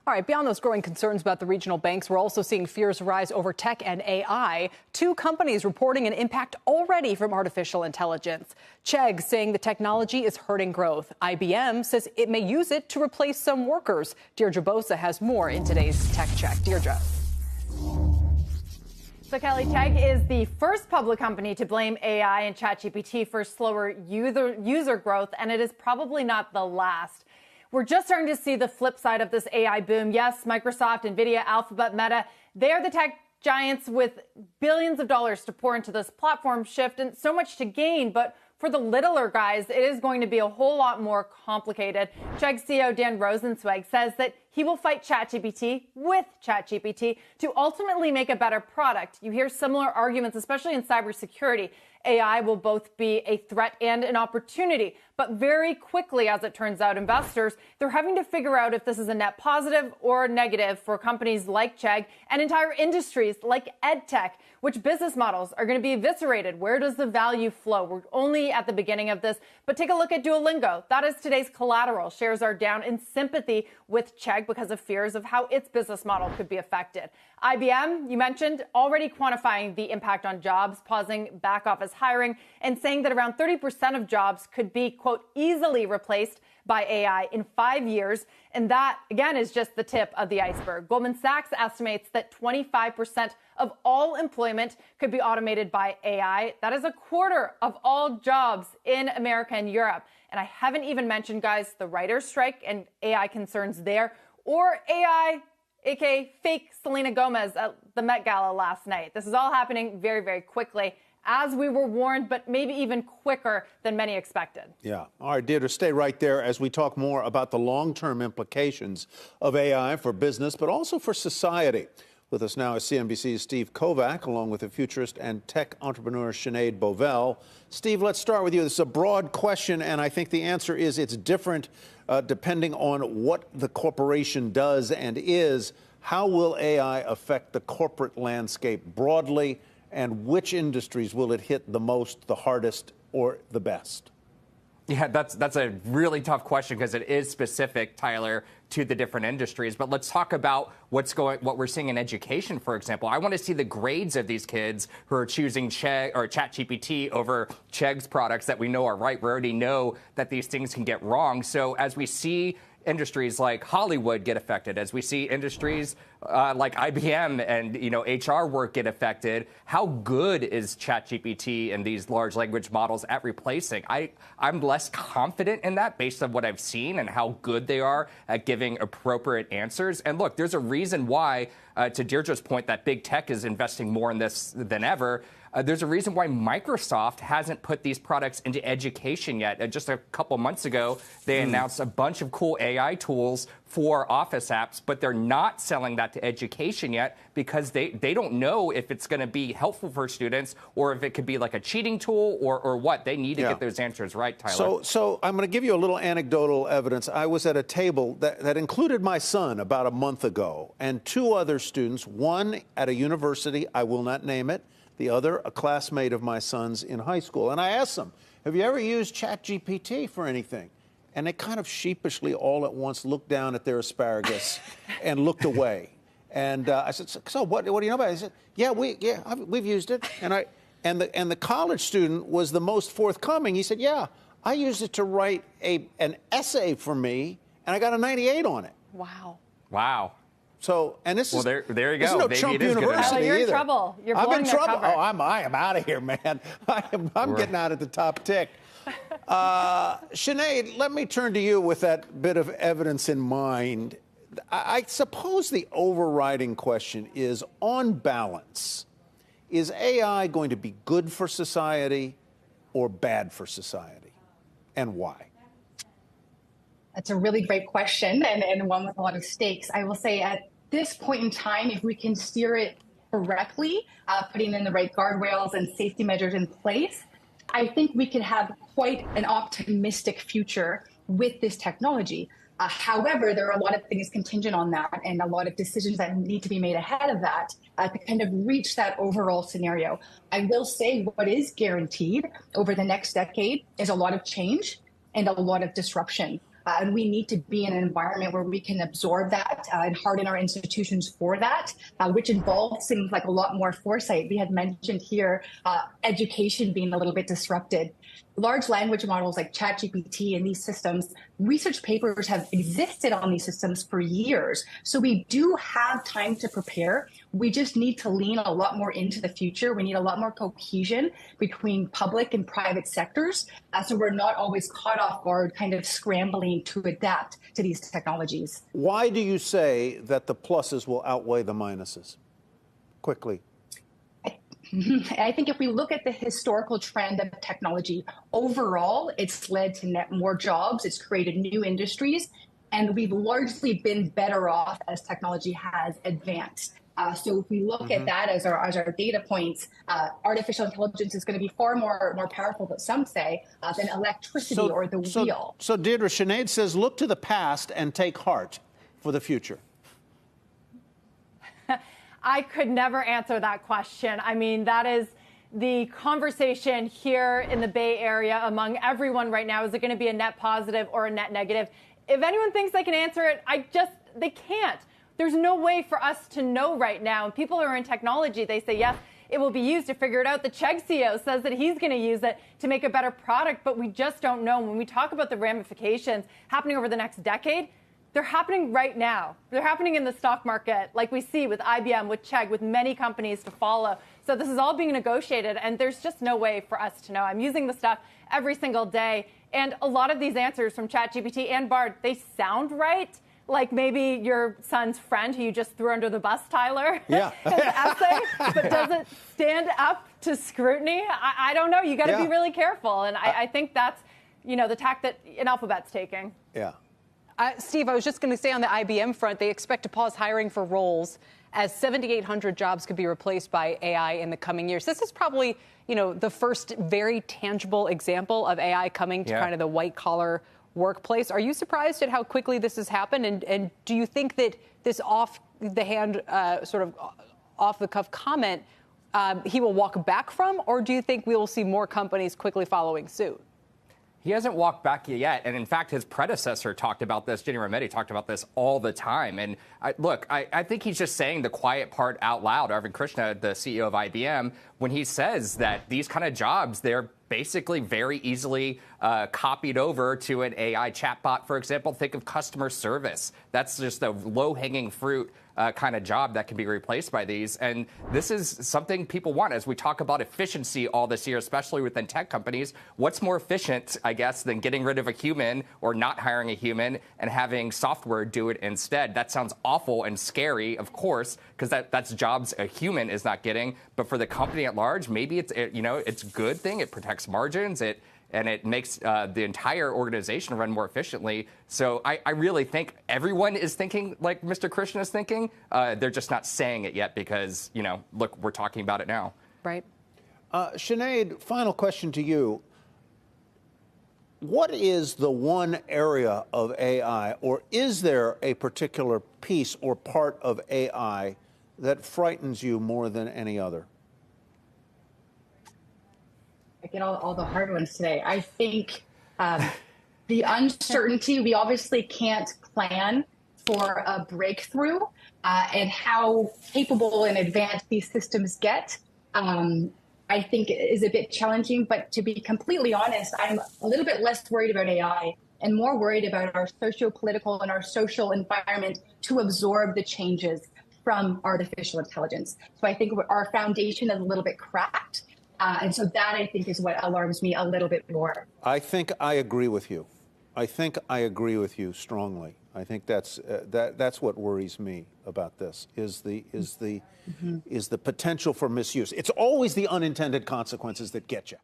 All right, beyond those growing concerns about the regional banks, we're also seeing fears rise over tech and AI. Two companies reporting an impact already from artificial intelligence. Chegg saying the technology is hurting growth. IBM says it may use it to replace some workers. Deirdre Bosa has more in today's Tech Check. Deirdre. So, Kelly, Chegg is the first public company to blame AI and ChatGPT for slower user growth, and it is probably not the last. We're just starting to see the flip side of this AI boom. Yes, Microsoft, NVIDIA, Alphabet, Meta, they are the tech giants with billions of dollars to pour into this platform shift and so much to gain. But for the littler guys, it is going to be a whole lot more complicated. Chegg CEO Dan Rosensweig says that he will fight ChatGPT with ChatGPT to ultimately make a better product. You hear similar arguments, especially in cybersecurity. AI will both be a threat and an opportunity. But very quickly, as it turns out, investors, they're having to figure out if this is a net positive or negative for companies like Chegg and entire industries like EdTech. Which business models are going to be eviscerated? Where does the value flow? We're only at the beginning of this, but take a look at Duolingo. That is today's collateral. Shares are down in sympathy with Chegg because of fears of how its business model could be affected. IBM, you mentioned, already quantifying the impact on jobs, pausing back office hiring, and saying that around 30% of jobs could be, quote, easily replaced by AI in 5 years. And that, again, is just the tip of the iceberg. Goldman Sachs estimates that 25% of all employment could be automated by AI. That is a quarter of all jobs in America and Europe. And I haven't even mentioned, guys, the writer's strike and AI concerns there, or AI, aka fake Selena Gomez at the Met Gala last night. This is all happening very, very quickly, as we were warned, but maybe even quicker than many expected. Yeah. All right, Deirdre, stay right there as we talk more about the long-term implications of AI for business, but also for society. With us now is CNBC's Steve Kovac, along with the futurist and tech entrepreneur Sinead Bovell. Steve, let's start with you. This is a broad question, and I think the answer is it's different depending on what the corporation does and is. How will AI affect the corporate landscape broadly? And which industries will it hit the most, the hardest, or the best? Yeah, that's a really tough question because it is specific, Tyler, to the different industries. But let's talk about what we're seeing in education, for example. I want to see the grades of these kids who are choosing Chegg or ChatGPT over Chegg's products that we know are right. We already know that these things can get wrong. So as we see industries like Hollywood get affected, as we see industries like IBM and HR work get affected, how good is ChatGPT and these large language models at replacing? I'm less confident in that based on what I've seen and how good they are at giving appropriate answers. And look, there's a reason why, to Deirdre's point, that big tech is investing more in this than ever. There's a reason why Microsoft hasn't put these products into education yet. Just a couple months ago, they announced a bunch of cool AI tools for Office apps, but they're not selling that to education yet because they don't know if it's going to be helpful for students or if it could be like a cheating tool or what. They need to get those answers right, Tyler. So I'm going to give you a little anecdotal evidence. I was at a table that included my son about a month ago and two other students, one at a university, I will not name it, the other a classmate of my son's in high school. And I asked them, have you ever used ChatGPT for anything? And they kind of sheepishly all at once looked down at their asparagus and looked away. And I said, so what do you know about it? He said, we've used it. And the college student was the most forthcoming. He said, yeah, I used it to write an essay for me, and I got a 98 on it. Wow. Wow. So, and this is there you go. This is no Maybe Trump it is University you're either. in trouble. You're I'm blowing in their trouble. cover. I am out of here, man. I'm getting out at the top tick. Sinead, let me turn to you with that bit of evidence in mind. I suppose the overriding question is, on balance, is AI going to be good for society or bad for society, and why? That's a really great question and one with a lot of stakes. I will say at this point in time, if we can steer it correctly, putting in the right guardrails and safety measures in place, I think we can have quite an optimistic future with this technology. However, there are a lot of things contingent on that and a lot of decisions that need to be made ahead of that to kind of reach that overall scenario. I will say what is guaranteed over the next decade is a lot of change and a lot of disruption. And we need to be in an environment where we can absorb that and harden our institutions for that, which involves things like a lot more foresight. We had mentioned here education being a little bit disrupted. Large language models like ChatGPT and these systems, research papers have existed on these systems for years. So we do have time to prepare. We just need to lean a lot more into the future. We need a lot more cohesion between public and private sectors. So we're not always caught off guard, kind of scrambling to adapt to these technologies. Why do you say that the pluses will outweigh the minuses? Quickly. I think if we look at the historical trend of technology, overall, it's led to net more jobs, it's created new industries, and we've largely been better off as technology has advanced. So if we look at that as our data points, artificial intelligence is going to be far more powerful, but some say, than electricity or the wheel. So Deirdre, Sinead says, look to the past and take heart for the future. I could never answer that question. I mean, that is the conversation here in the Bay Area among everyone right now. Is it going to be a net positive or a net negative? If anyone thinks they can answer it, they can't. There's no way for us to know right now. And people who are in technology, they say, yes, it will be used to figure it out. The Chegg CEO says that he's going to use it to make a better product, but we just don't know. When we talk about the ramifications happening over the next decade, they're happening right now. They're happening in the stock market, like we see with IBM, with Chegg, with many companies to follow. So this is all being negotiated, and there's just no way for us to know. I'm using the stuff every single day, and a lot of these answers from ChatGPT and Bard, they sound right. Like maybe your son's friend who you just threw under the bus, Tyler, yeah. his essay, but does it stand up to scrutiny? I don't know. You got to be really careful, and I think that's, the tack that Alphabet's taking. Yeah. Steve, I was just going to say on the IBM front, they expect to pause hiring for roles as 7,800 jobs could be replaced by AI in the coming years. This is probably, the first very tangible example of AI coming to kind of the white-collar workplace. Are you surprised at how quickly this has happened? And do you think that this off-the-hand, sort of off-the-cuff comment, he will walk back from? Or do you think we will see more companies quickly following suit? He hasn't walked back yet. And in fact, his predecessor talked about this. Ginni Rometty talked about this all the time. And I think he's just saying the quiet part out loud. Arvind Krishna, the CEO of IBM, when he says that these kind of jobs, they're basically very easily copied over to an AI chatbot, for example. Think of customer service. That's just a low-hanging fruit kind of job that can be replaced by these. And this is something people want. As we talk about efficiency all this year, especially within tech companies, what's more efficient, I guess, than getting rid of a human or not hiring a human and having software do it instead? That sounds awful and scary, of course, because that's jobs a human is not getting. But for the company at large, maybe it's a good thing. It protects margins. And it makes the entire organization run more efficiently. So I really think everyone is thinking like Mr. Krishna is thinking. They're just not saying it yet because, look, we're talking about it now. Right. Sinead, final question to you. What is the one area of AI, or is there a particular piece or part of AI that frightens you more than any other? I get all the hard ones today. I think the uncertainty, we obviously can't plan for a breakthrough and how capable and advanced these systems get, I think is a bit challenging. But to be completely honest, I'm a little bit less worried about AI and more worried about our socio-political and our social environment to absorb the changes from artificial intelligence. So I think our foundation is a little bit cracked. And so that, I think, is what alarms me a little bit more. I think I agree with you. I think I agree with you strongly. I think that's what worries me about this is the potential for misuse. It's always the unintended consequences that get you.